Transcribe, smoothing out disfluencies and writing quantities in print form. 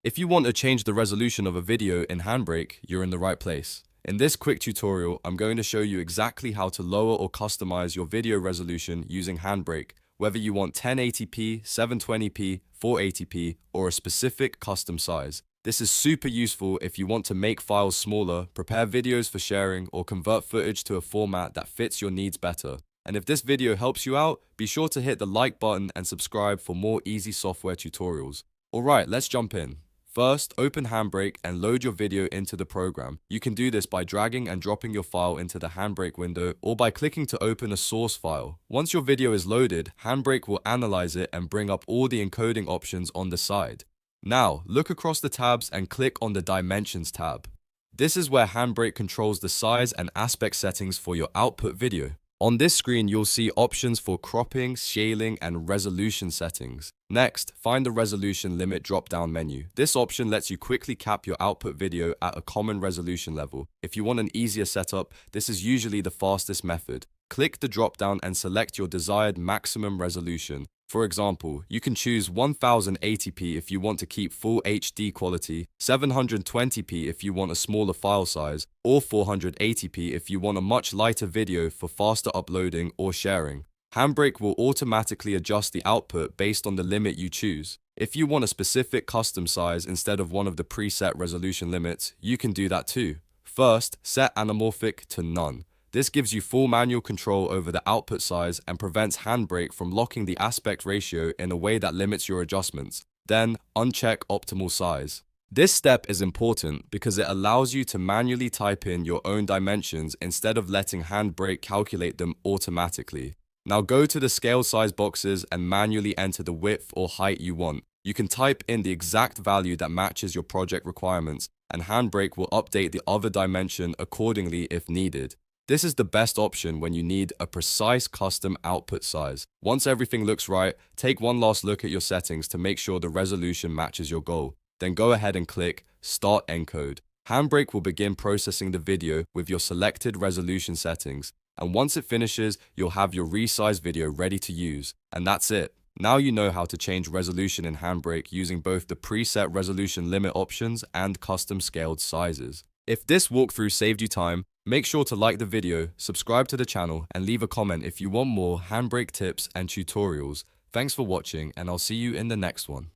If you want to change the resolution of a video in HandBrake, you're in the right place. In this quick tutorial, I'm going to show you exactly how to lower or customize your video resolution using HandBrake, whether you want 1080p, 720p, 480p, or a specific custom size. This is super useful if you want to make files smaller, prepare videos for sharing, or convert footage to a format that fits your needs better. And if this video helps you out, be sure to hit the like button and subscribe for more easy software tutorials. Alright, let's jump in. First, open HandBrake and load your video into the program. You can do this by dragging and dropping your file into the HandBrake window or by clicking to open a source file. Once your video is loaded, HandBrake will analyze it and bring up all the encoding options on the side. Now, look across the tabs and click on the Dimensions tab. This is where HandBrake controls the size and aspect settings for your output video. On this screen, you'll see options for cropping, scaling, and resolution settings. Next, find the resolution limit drop-down menu. This option lets you quickly cap your output video at a common resolution level. If you want an easier setup, this is usually the fastest method. Click the drop-down and select your desired maximum resolution. For example, you can choose 1080p if you want to keep full HD quality, 720p if you want a smaller file size, or 480p if you want a much lighter video for faster uploading or sharing. HandBrake will automatically adjust the output based on the limit you choose. If you want a specific custom size instead of one of the preset resolution limits, you can do that too. First, set Anamorphic to none. This gives you full manual control over the output size and prevents HandBrake from locking the aspect ratio in a way that limits your adjustments. Then, uncheck optimal size. This step is important because it allows you to manually type in your own dimensions instead of letting HandBrake calculate them automatically. Now go to the scale size boxes and manually enter the width or height you want. You can type in the exact value that matches your project requirements, and HandBrake will update the other dimension accordingly if needed. This is the best option when you need a precise custom output size. Once everything looks right, take one last look at your settings to make sure the resolution matches your goal. Then go ahead and click Start Encode. HandBrake will begin processing the video with your selected resolution settings. And once it finishes, you'll have your resized video ready to use. And that's it. Now you know how to change resolution in HandBrake using both the preset resolution limit options and custom scaled sizes. If this walkthrough saved you time, make sure to like the video, subscribe to the channel, and leave a comment if you want more HandBrake tips and tutorials. Thanks for watching, and I'll see you in the next one.